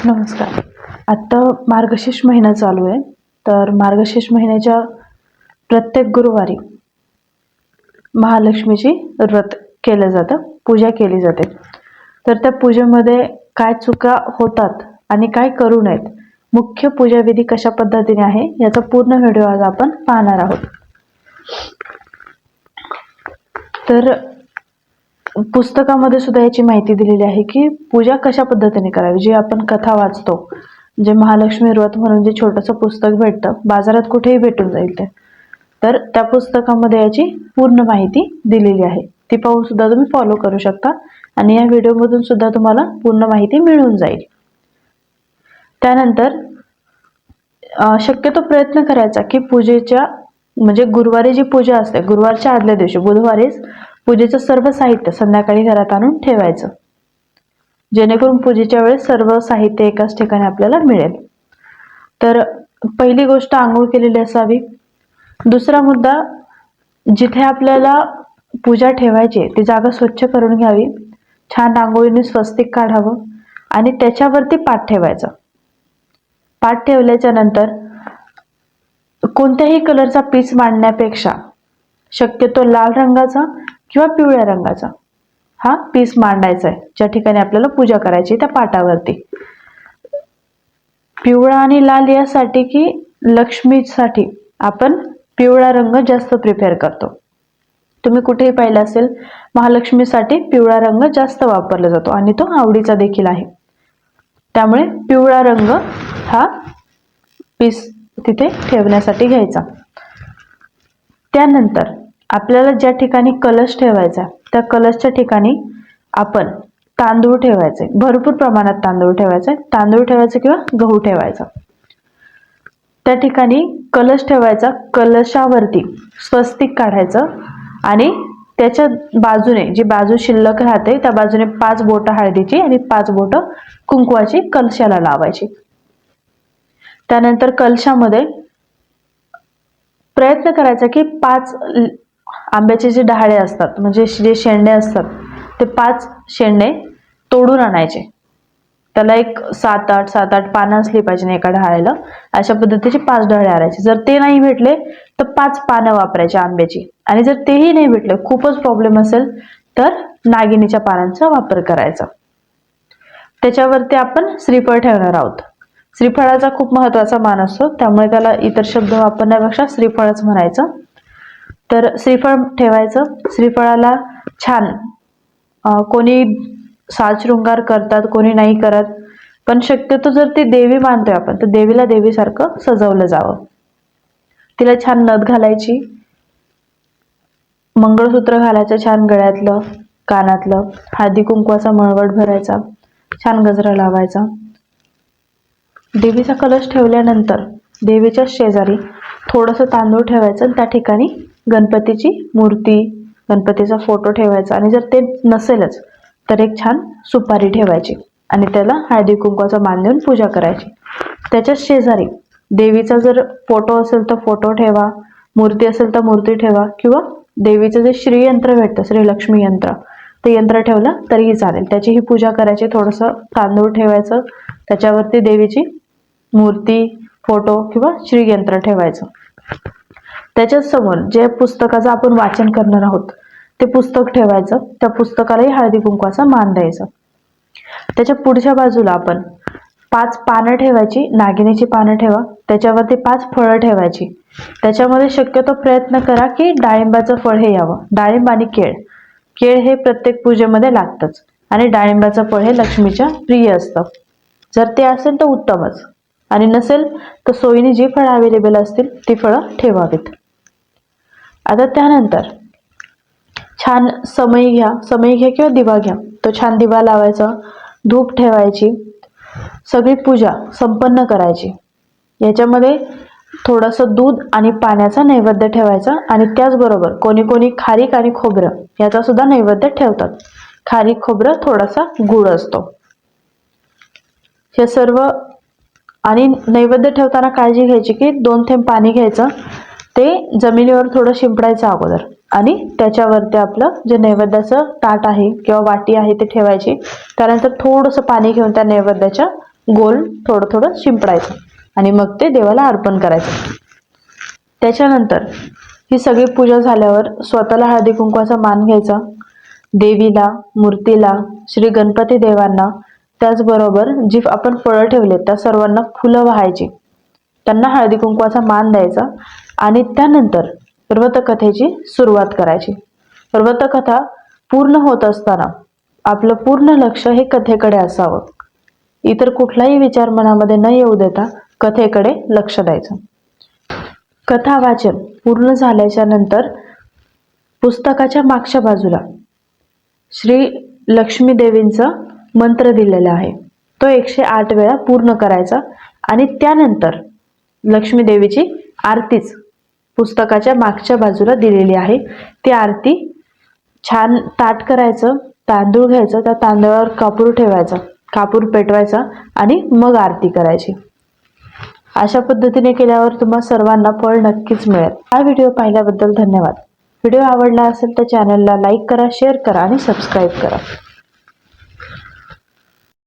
नमस्कार. आता मार्गशीर्ष महिना चालू आहे. तर मार्गशीर्ष महिन्याच्या प्रत्येक गुरुवारी महालक्ष्मीची व्रत केलं जातं, पूजा केली जाते. तर त्या पूजेमध्ये काय चुका होतात आणि काय करू नयेत, मुख्य पूजाविधी कशा पद्धतीने आहे याचा पूर्ण व्हिडिओ आज आपण पाहणार आहोत. तर पुस्तकामध्ये सुद्धा याची माहिती दिलेली आहे की पूजा कशा पद्धतीने करावी. जी आपण कथा वाचतो, जे महालक्ष्मी व्रत म्हणून जे छोटंसं पुस्तक भेटतं, बाजारात कुठेही भेटून जाईल ते, तर त्या पुस्तकामध्ये याची पूर्ण माहिती दिलेली आहे. ती पाहून सुद्धा तुम्ही फॉलो करू शकता आणि या व्हिडिओमधून सुद्धा तुम्हाला पूर्ण माहिती मिळून जाईल. त्यानंतर शक्यतो प्रयत्न करायचा की पूजेच्या म्हणजे गुरुवारी जी पूजा असते, गुरुवारच्या आदल्या दिवशी बुधवारीच पूजेचं सर्व साहित्य संध्याकाळी घरात आणून ठेवायचं, जेणेकरून पूजेच्या वेळेस सर्व साहित्य एकाच ठिकाणी आपल्याला मिळेल. तर पहिली गोष्ट, आंघोळ केलेली असावी. दुसरा मुद्दा, जिथे आपल्याला पूजा ठेवायची ती जागा स्वच्छ करून घ्यावी. छान रांगोळीने स्वस्तिक काढावं आणि त्याच्यावरती पाट ठेवायचा. पाट ठेवल्याच्या नंतर कोणत्याही कलरचा पीस मांडण्यापेक्षा शक्यतो लाल रंगाचा किंवा पिवळ्या रंगाचा हा पीस मांडायचा आहे, ज्या ठिकाणी आपल्याला पूजा करायची त्या पाटावरती. पिवळा आणि लाल यासाठी की लक्ष्मीसाठी आपण पिवळा रंग जास्त प्रिफर करतो. तुम्ही कुठेही पाहिलं असेल, महालक्ष्मीसाठी पिवळा रंग जास्त वापरला जातो आणि तो आवडीचा देखील आहे. त्यामुळे पिवळा रंग हा पीस तिथे ठेवण्यासाठी घ्यायचा. त्यानंतर आपल्याला ज्या ठिकाणी कलश ठेवायचा त्या कलशच्या ठिकाणी आपण तांदूळ ठेवायचे, भरपूर प्रमाणात तांदूळ ठेवायचे. तांदूळ ठेवायचे किंवा गहू ठेवायचा. त्या ठिकाणी कलश ठेवायचा, कलशावरती स्वस्तिक काढायचं आणि त्याच्या बाजूने, जी बाजू शिल्लक राहते त्या बाजूने 5 बोटं हळदीची आणि 5 बोटं कुंकवाची कलशाला लावायची. त्यानंतर कलशामध्ये प्रयत्न करायचा की 5 आंब्याचे जे डहाळे असतात, म्हणजे जे शेंडे असतात, ते 5 शेंडे तोडून आणायचे. त्याला एक 7-8 पानं असली पाहिजे एका डहाळ्याला. अशा पद्धतीचे 5 डहाळे आणायचे. जर ते नाही भेटले तर 5 पानं वापरायची आंब्याची, आणि जर तेही नाही भेटले, खूपच प्रॉब्लेम असेल, तर नागिनीच्या पानांचा वापर करायचा. त्याच्यावरती आपण श्रीफळ ठेवणार आहोत. श्रीफळाचा खूप महत्त्वाचा मान असतो, त्यामुळे त्याला इतर शब्द वापरण्यापेक्षा श्रीफळच म्हणायचं. तर श्रीफळ ठेवायचं. श्रीफळाला छान कोणी साजशृंगार करतात, कोणी नाही करत, पण शक्यतो जर ती देवी मानतोय आपण, तर देवीला देवीसारखं सजवलं जावं. तिला छान नथ घालायची, मंगळसूत्र घालायचं छान गळ्यातलं, कानातलं, हळदी कुंकवाचा मळवट भरायचा, छान गजरा लावायचा. देवीचा कलश ठेवल्यानंतर देवीच्या शेजारी थोडंसं तांदूळ ठेवायचं आणि त्या ठिकाणी गणपतीची मूर्ती, गणपतीचा फोटो ठेवायचा. आणि जर ते नसेलच तर एक छान सुपारी ठेवायची आणि त्याला हळदी कुंकवाचा मान देऊन पूजा करायची. त्याच्या शेजारी देवीचा जर फोटो असेल तर फोटो ठेवा, मूर्ती असेल तर मूर्ती ठेवा, किंवा देवीचं जे श्रीयंत्र भेटतं, श्रीलक्ष्मी यंत्र, ते यंत्र ठेवलं तरीही चालेल. त्याचीही पूजा करायची. थोडंसं तांदूळ ठेवायचं, त्याच्यावरती देवीची मूर्ती, फोटो किंवा श्रीयंत्र ठेवायचं. त्याच्याच समोर जे पुस्तकाचं आपण वाचन करणार आहोत ते पुस्तक ठेवायचं. त्या पुस्तकालाही हळदी कुंकवाचा मान द्यायचा. त्याच्या पुढच्या बाजूला आपण 5 पानं ठेवायची, नागिनीची पानं ठेवा. त्याच्यावरती 5 फळं ठेवायची. त्याच्यामध्ये शक्यतो प्रयत्न करा की डाळिंबाचं फळ हे यावं. डाळिंब आणि केळ, केळ हे प्रत्येक पूजेमध्ये लागतंच, आणि डाळिंबाचं फळ हे लक्ष्मीच्या प्रिय असतं. जर ते असेल तर उत्तमच, आणि नसेल तर सोयीने जी फळं अवेलेबल असतील ती फळं ठेवावीत. आता त्यानंतर छान समई घ्या किंवा दिवा घ्या. तो छान दिवा लावायचा, धूप ठेवायची, सगळी पूजा संपन्न करायची. याच्यामध्ये थोडंसं दूध आणि पाण्याचा नैवेद्य ठेवायचा. आणि त्याचबरोबर कोणी कोणी खारीक आणि खोबरं याचा सुद्धा नैवेद्य ठेवतात. खारीक, खोबरं, थोडासा गुळ असतो. हे सर्व, आणि नैवेद्य ठेवताना काळजी घ्यायची की 2 थेंब पाणी घ्यायचं, ते जमिनीवर थोडं शिंपडायचं अगोदर, आणि त्याच्यावरती आपलं जे नैवेद्याचं ताट आहे किंवा वाटी आहे ते ठेवायची. त्यानंतर थोडंसं पाणी घेऊन त्या नैवेद्याच्या गोल थोडं थोडं शिंपडायचं आणि मग ते देवाला अर्पण करायचं. त्याच्यानंतर ही सगळी पूजा झाल्यावर स्वतःला हळदी कुंकवाचा मान घ्यायचा. देवीला, मूर्तीला, श्री गणपती देवांना, त्याचबरोबर जी आपण फळं ठेवले त्या सर्वांना फुलं वाहायची, त्यांना हळदी कुंकवाचा मान द्यायचा आणि त्यानंतर व्रतकथेची सुरुवात करायची. व्रतकथा पूर्ण होत असताना आपलं पूर्ण लक्ष हे कथेकडे असावं. इतर कुठलाही विचार मनामध्ये न येऊ देता कथेकडे लक्ष द्यायचं. कथा वाचन पूर्ण झाल्याच्या नंतर पुस्तकाच्या मागच्या बाजूला श्री लक्ष्मी देवींचा मंत्र दिलेला आहे, तो 108 वेळा पूर्ण करायचा आणि त्यानंतर लक्ष्मी देवीची आरतीच पुस्तकाच्या मागच्या बाजूला दिलेली आहे. ती आरती छान ताट करायचं, तांदूळ घ्यायचं, त्या तांदळावर कापूर ठेवायचा, कापूर पेटवायचा आणि मग आरती करायची. अशा पद्धतीने केल्यावर तुम्हा सर्वांना फळ नक्कीच मिळेल. हा व्हिडिओ पाहिल्याबद्दल धन्यवाद. व्हिडिओ आवडला असेल तर चॅनलला लाईक करा, शेअर करा आणि सबस्क्राईब करा.